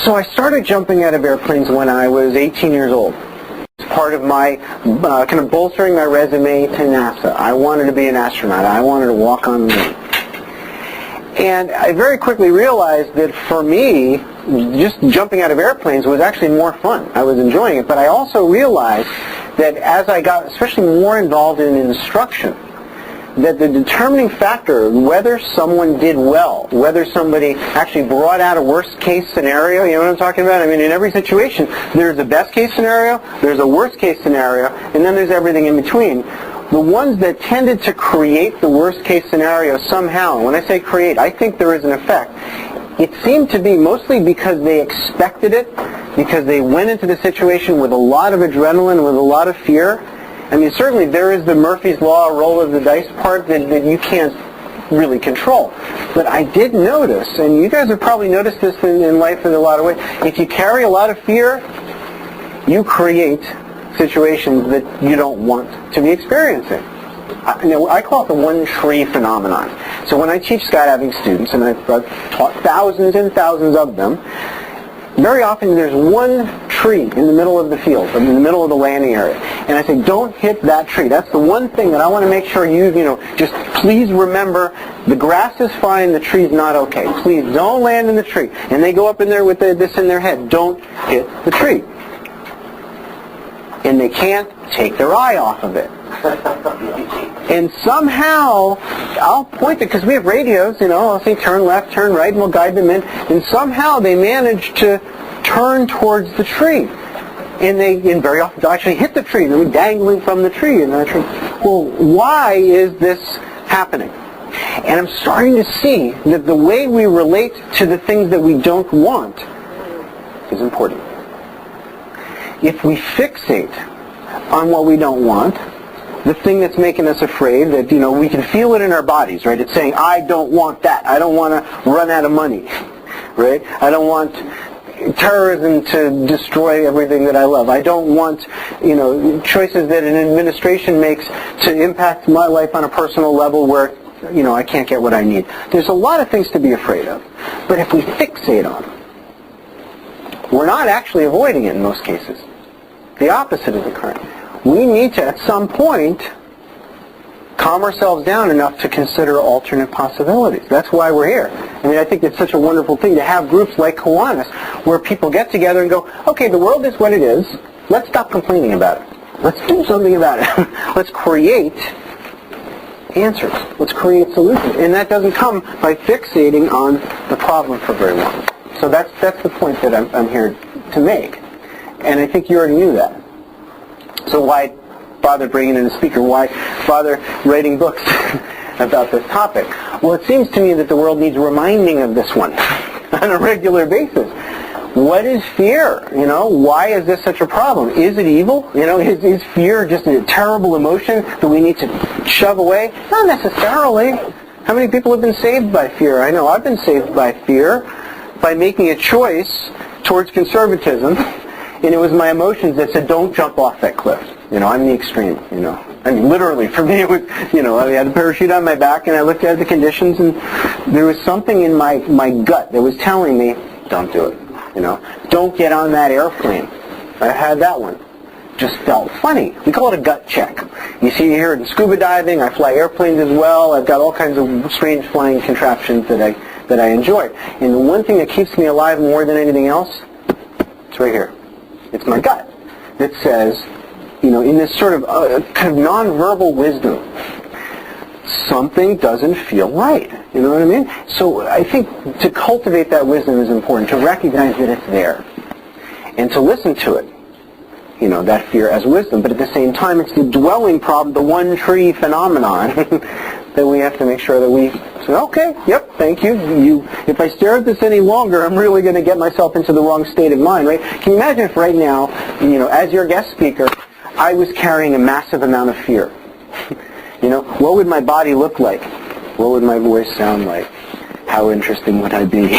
So I started jumping out of airplanes when I was 18 years old. It's part of my kind of bolstering my resume to NASA. I wanted to be an astronaut. I wanted to walk on the moon. And I very quickly realized that for me, just jumping out of airplanes was actually more fun. I was enjoying it. But I also realized that as I got especially more involved in instruction, that the determining factor, whether someone did well, whether somebody actually brought out a worst case scenario, you know what I'm talking about? I mean, in every situation, there's a best case scenario, there's a worst case scenario, and then there's everything in between. The ones that tended to create the worst case scenario somehow, when I say create, I think there is an effect. It seemed to be mostly because they expected it, because they went into the situation with a lot of adrenaline, with a lot of fear. I mean, certainly there is the Murphy's Law, roll of the dice part that you can't really control. But I did notice, and you guys have probably noticed this in life in a lot of ways, if you carry a lot of fear, you create situations that you don't want to be experiencing. I call it the one tree phenomenon. So when I teach skydiving students, and I've taught thousands and thousands of them, very often there's one tree in the middle of the field, in the middle of the landing area. And I say, don't hit that tree. That's the one thing that I want to make sure just please remember, the grass is fine, the tree's not okay. Please don't land in the tree. And they go up in there with this in their head, don't hit the tree. And they can't take their eye off of it. And somehow, I'll point it, because we have radios, I'll say turn left, turn right, and we'll guide them in. And somehow they manage to turn towards the tree. And very often they'll actually hit the tree. And they're dangling from the tree. Well, why is this happening? And I'm starting to see that the way we relate to the things that we don't want is important. If we fixate on what we don't want, the thing that's making us afraid, that we can feel it in our bodies, right? It's saying, I don't want that. I don't want to run out of money, right? I don't want terrorism to destroy everything that I love. I don't want, choices that an administration makes to impact my life on a personal level where, I can't get what I need. There's a lot of things to be afraid of. But if we fixate on them, we're not actually avoiding it in most cases. The opposite is occurring. We need to, at some point, calm ourselves down enough to consider alternate possibilities. That's why we're here. I mean, I think it's such a wonderful thing to have groups like Kiwanis where people get together and go, okay, the world is what it is. Let's stop complaining about it. Let's do something about it. Let's create answers. Let's create solutions. And that doesn't come by fixating on the problem for very long. So that's the point that I'm here to make. And I think you already knew that. So why bother bringing in a speaker? Why bother writing books about this topic? Well, it seems to me that the world needs reminding of this one on a regular basis. What is fear? Why is this such a problem? Is it evil? Is fear just a terrible emotion that we need to shove away? Not necessarily. How many people have been saved by fear? I know I've been saved by fear by making a choice towards conservatism. And it was my emotions that said, don't jump off that cliff. I'm the extreme, I mean, literally, for me, it was, I had a parachute on my back, and I looked at the conditions, and there was something in my gut that was telling me, don't do it, Don't get on that airplane. I had that one. Just felt funny. We call it a gut check. You see here in scuba diving, I fly airplanes as well. I've got all kinds of strange flying contraptions that I enjoy. And the one thing that keeps me alive more than anything else, it's right here. It's my gut that says, in this sort of kind of nonverbal wisdom, something doesn't feel right. You know what I mean? So I think to cultivate that wisdom is important, to recognize that it's there, and to listen to it. That fear as wisdom. But at the same time, it's the dwelling problem, the one tree phenomenon, that we have to make sure that we say, okay, yep, thank you. If I stare at this any longer, I'm really going to get myself into the wrong state of mind, right? Can you imagine if right now, as your guest speaker, I was carrying a massive amount of fear? What would my body look like? What would my voice sound like? How interesting would I be?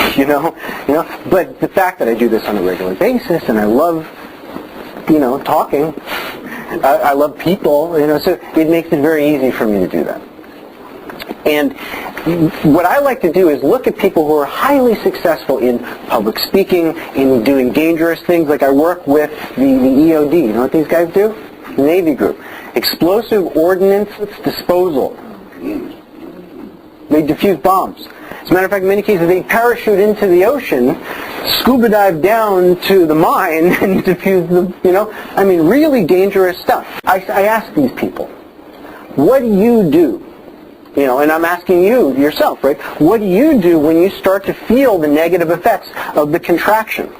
But the fact that I do this on a regular basis, and I love, talking, I love people, so it makes it very easy for me to do that. And what I like to do is look at people who are highly successful in public speaking, in doing dangerous things. Like I work with the EOD. You know what these guys do? The Navy group. Explosive Ordnance Disposal. They defuse bombs. As a matter of fact, in many cases, they parachute into the ocean, scuba dive down to the mine, and defuse the, really dangerous stuff. I ask these people, what do you do? And I'm asking you yourself, right? What do you do when you start to feel the negative effects of the contraction?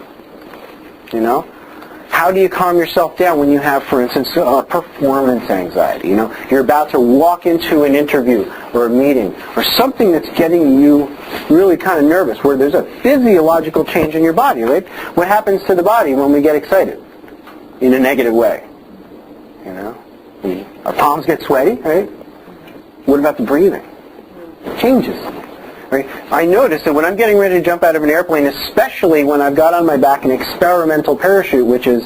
How do you calm yourself down when you have, for instance, performance anxiety? You're about to walk into an interview or a meeting or something that's getting you really kind of nervous, where there's a physiological change in your body, right? What happens to the body when we get excited in a negative way? Our palms get sweaty, right? What about the breathing? It changes. Right? I notice that when I'm getting ready to jump out of an airplane, especially when I've got on my back an experimental parachute, which is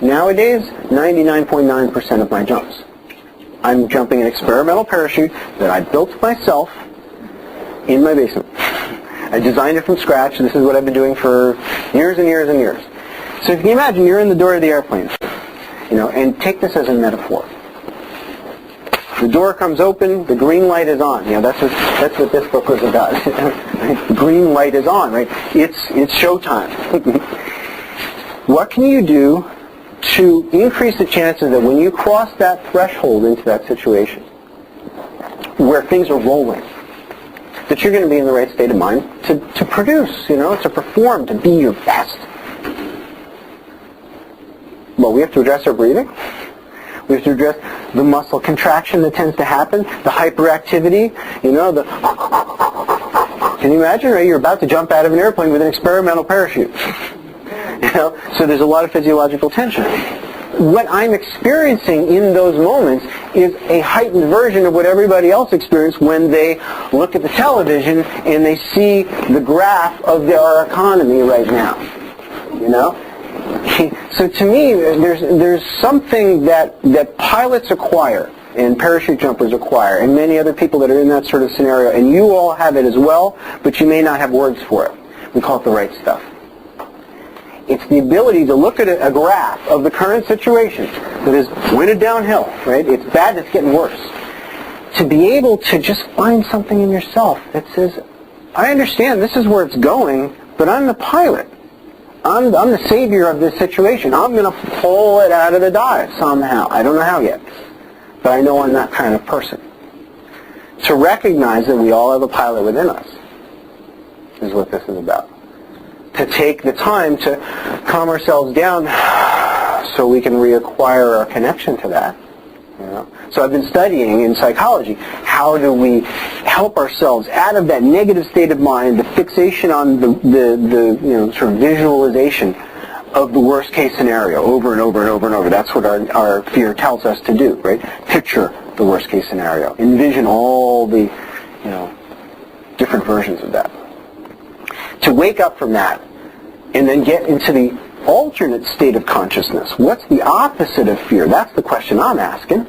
nowadays 99.9% of my jumps. I'm jumping an experimental parachute that I built myself in my basement. I designed it from scratch. This is what I've been doing for years and years and years. So if you can imagine, you're in the door of the airplane, and take this as a metaphor. The door comes open, the green light is on. That's what this book was about. The green light is on, right? It's showtime. What can you do to increase the chances that when you cross that threshold into that situation, where things are rolling, that you're going to be in the right state of mind to produce, to perform, to be your best? Well, we have to address our breathing. We have to address the muscle contraction that tends to happen, the hyperactivity, Can you imagine, right? You're about to jump out of an airplane with an experimental parachute. So there's a lot of physiological tension. What I'm experiencing in those moments is a heightened version of what everybody else experienced when they look at the television and they see the graph of our economy right now. So to me, there's something that pilots acquire and parachute jumpers acquire, and many other people that are in that sort of scenario, and you all have it as well, but you may not have words for it. We call it the right stuff. It's the ability to look at a graph of the current situation that is winded downhill, right? It's bad, it's getting worse. To be able to just find something in yourself that says, I understand this is where it's going, but I'm the pilot. I'm the savior of this situation. I'm going to pull it out of the dive somehow. I don't know how yet, but I know I'm that kind of person. To recognize that we all have a pilot within us is what this is about. To take the time to calm ourselves down so we can reacquire our connection to that. So I've been studying in psychology, how do we help ourselves out of that negative state of mind, the fixation on the sort of visualization of the worst case scenario over and over and over and over. That's what our fear tells us to do, right? Picture the worst case scenario. Envision all the different versions of that. To wake up from that and then get into the alternate state of consciousness. What's the opposite of fear? That's the question I'm asking.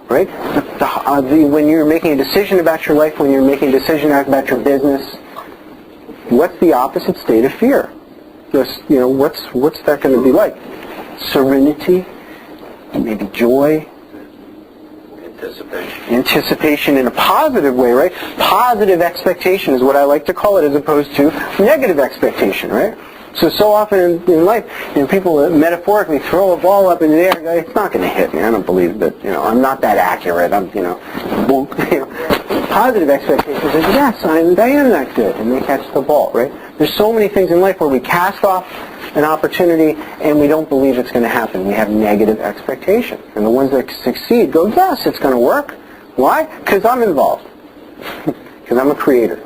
Right? When you're making a decision about your life, when you're making a decision about your business, what's the opposite state of fear? What's that going to be like? Serenity, maybe joy, anticipation in a positive way, right? Positive expectation is what I like to call it, as opposed to negative expectation, right? So often in life, people metaphorically throw a ball up in the air and go, it's not going to hit me. I don't believe that, I'm not that accurate. I'm, Positive expectations is, yes, I am that good, and they catch the ball, right? There's so many things in life where we cast off an opportunity and we don't believe it's going to happen. We have negative expectation. And the ones that succeed go, yes, it's going to work. Why? Because I'm involved. Because I'm a creator.